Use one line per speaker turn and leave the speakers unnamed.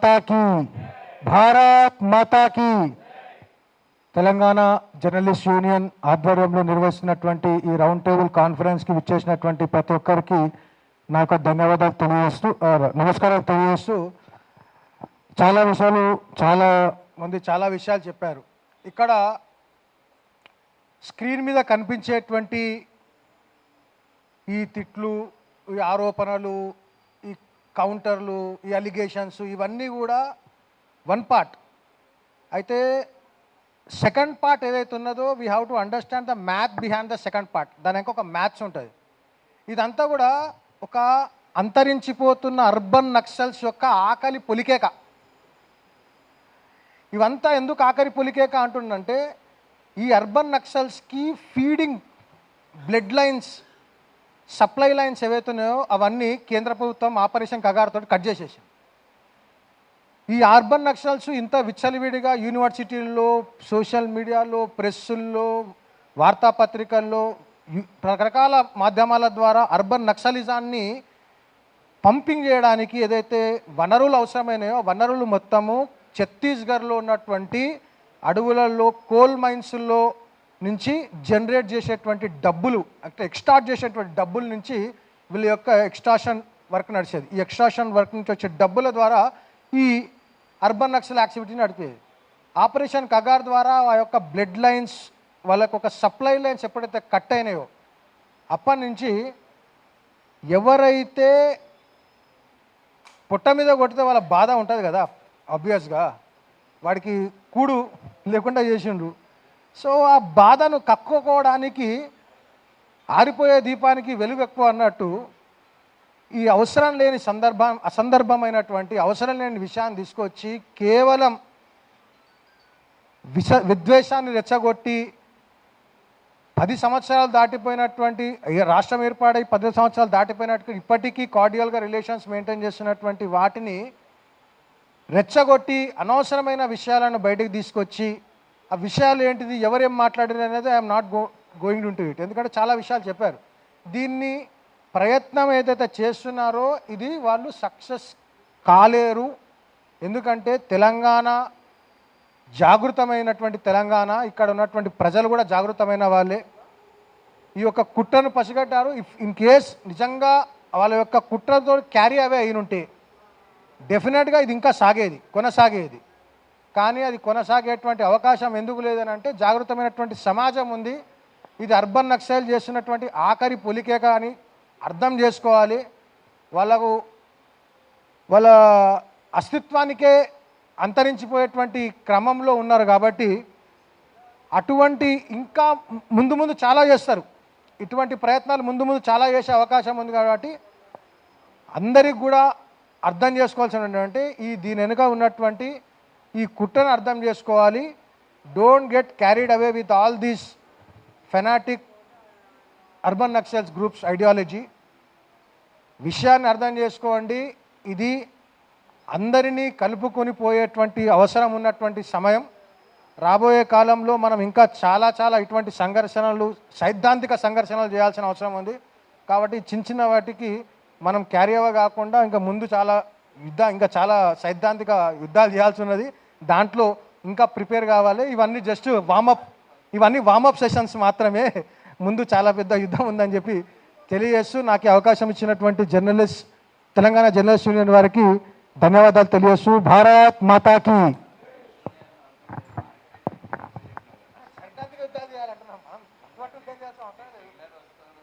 మాతాకి భారత్ మాతాకి. Telangana journalist union ఆధ్వర్యంలో నిర్వహిస్తున్నటువంటి ఈ రౌండ్ టేబుల్ కాన్ఫరెన్స్కి విచ్చేసినటువంటి ప్రతి ఒక్కరికి నా యొక్క ధన్యవాదాలు తెలియజేస్తూ నమస్కారాలు తెలియజేస్తూ చాలా విషయాలు చాలా విషయాలు చెప్పారు. ఇక్కడ స్క్రీన్ మీద కనిపించేటువంటి ఈ తిట్లు, ఈ ఆరోపణలు, ఈ కౌంటర్లు, ఈ అలిగేషన్స్ ఇవన్నీ కూడా వన్ పార్ట్. అయితే సెకండ్ పార్ట్ ఏదైతే ఉన్నదో we have to understand the math behind the second part. దాని ఒక మ్యాథ్స్ ఉంటుంది. ఇదంతా కూడా ఒక అంతరించిపోతున్న అర్బన్ నక్సల్స్ యొక్క ఆకలి పొలికేక. ఇవంతా ఎందుకు ఆకలి పొలికేక అంటుండంటే ఈ అర్బన్ నక్సల్స్కి feeding blood lines, supply lines ఏవైతున్నాయో అవన్నీ కేంద్ర ప్రభుత్వం ఆపరేషన్ కగారుతో కట్ చేసేసింది. ఈ అర్బన్ నక్సల్స్ ఇంత విచ్చలవిడిగా యూనివర్సిటీల్లో, సోషల్ మీడియాలో, ప్రెస్సుల్లో, వార్తాపత్రికల్లో, రకరకాల మాధ్యమాల ద్వారా అర్బన్ నక్సలిజాన్ని పంపింగ్ చేయడానికి ఏదైతే వనరులు అవసరమైనాయో వనరులు మొత్తము ఛత్తీస్గఢ్లో ఉన్నటువంటి అడవులలో, కోల్ మైన్స్లో నుంచి జనరేట్ చేసేటువంటి డబ్బులు, అంటే ఎక్స్ట్రాక్ట్ చేసేటువంటి డబ్బుల నుంచి వీళ్ళ యొక్క ఎక్స్ట్రాక్షన్ వర్క్ నడిచేది. ఈ ఎక్స్ట్రాక్షన్ వర్క్ నుంచి వచ్చే డబ్బుల ద్వారా ఈ అర్బన్ నక్సల్ యాక్టివిటీ నడిపేది. ఆపరేషన్ కగార్ ద్వారా ఆ యొక్క బ్లడ్ లైన్స్, వాళ్ళకు ఒక సప్లై లైన్స్ ఎప్పుడైతే కట్ అయినాయో అప్పటి నుంచి ఎవరైతే పొట్ట మీద కొడితే వాళ్ళ బాధ ఉంటుంది కదా, ఆబ్వియస్గా వాడికి కూడు లేకుండా చేసిండ్రు. సో ఆ బాధను కక్కుకోవడానికి ఆరిపోయే దీపానికి వెలుగు ఎక్కువ అన్నట్టు ఈ అవసరం లేని అసందర్భమైనటువంటి అవసరం లేని విషయాన్ని తీసుకొచ్చి కేవలం విద్వేషాన్ని రెచ్చగొట్టి 10 సంవత్సరాలు దాటిపోయినటువంటి రాష్ట్రం ఏర్పాటై 10 సంవత్సరాలు దాటిపోయినట్టు ఇప్పటికీ కార్డియల్గా రిలేషన్స్ మెయింటైన్ చేస్తున్నటువంటి వాటిని రెచ్చగొట్టి అనవసరమైన విషయాలను బయటకు తీసుకొచ్చి ఆ విషయాలు ఏంటిది, ఎవరేం మాట్లాడారు అనేది I'm not going to it. ఎందుకంటే చాలా విషయాలు చెప్పారు. దీన్ని ప్రయత్నం ఏదైతే చేస్తున్నారో ఇది వాళ్ళు సక్సెస్ కాలేరు. ఎందుకంటే తెలంగాణ జాగృతమైనటువంటి తెలంగాణ, ఇక్కడ ఉన్నటువంటి ప్రజలు కూడా జాగృతమైన వాళ్ళే. ఈ యొక్క కుట్రను పసిగట్టారు. ఇన్ కేస్ నిజంగా వాళ్ళ యొక్క కుట్రతో క్యారీ అవే అయినుంటే డెఫినెట్గా ఇది ఇంకా కొనసాగేది. కానీ అది కొనసాగేటువంటి అవకాశం ఎందుకు లేదని అంటే జాగృతమైనటువంటి సమాజం ఉంది. ఇది అర్బన్ నక్సల్ చేస్తున్నటువంటి ఆఖరి పొలికేక అని అర్థం చేసుకోవాలి. వాళ్ళ అస్తిత్వానికే అంతరించిపోయేటువంటి క్రమంలో ఉన్నారు. కాబట్టి అటువంటి ఇంకా ముందు చాలా చేస్తారు. ఇటువంటి ప్రయత్నాలు ముందు చాలా చేసే అవకాశం ఉంది. కాబట్టి అందరికి కూడా అర్థం చేసుకోవాల్సిన ఏంటంటే దీని వెనుక ఉన్నటువంటి ఈ కుట్రను అర్థం చేసుకోవాలి. Don't get carried away with all these fanatic urban Naxals groups ideology. విషయాన్ని అర్థం చేసుకోండి. ఇది అందరినీ కలుపుకొని పోయేటువంటి అవసరం ఉన్నటువంటి సమయం. రాబోయే కాలంలో మనం ఇంకా చాలా ఇటువంటి సైద్ధాంతిక సంఘర్షణలు చేయాల్సిన అవసరం ఉంది. కాబట్టి చిన్న వాటికి మనం క్యారీ అవ్వ కాకుండా ఇంకా ముందు ఇంకా చాలా సైద్ధాంతిక యుద్ధాలు చేయాల్సి ఉన్నది. దాంట్లో ఇంకా ప్రిపేర్ కావాలి. ఇవన్నీ జస్ట్ వామప్ సెషన్స్ మాత్రమే. ముందు చాలా పెద్ద యుద్ధం ఉందని చెప్పి తెలియజేస్తూ నాకు అవకాశం ఇచ్చినటువంటి తెలంగాణ జర్నలిస్ట్ యూనియన్ వారికి ధన్యవాదాలు తెలియజేస్తూ భారత్ మాతాకి. సైద్ధాంతిక యుద్ధాలు చేయాలంటున్నాం.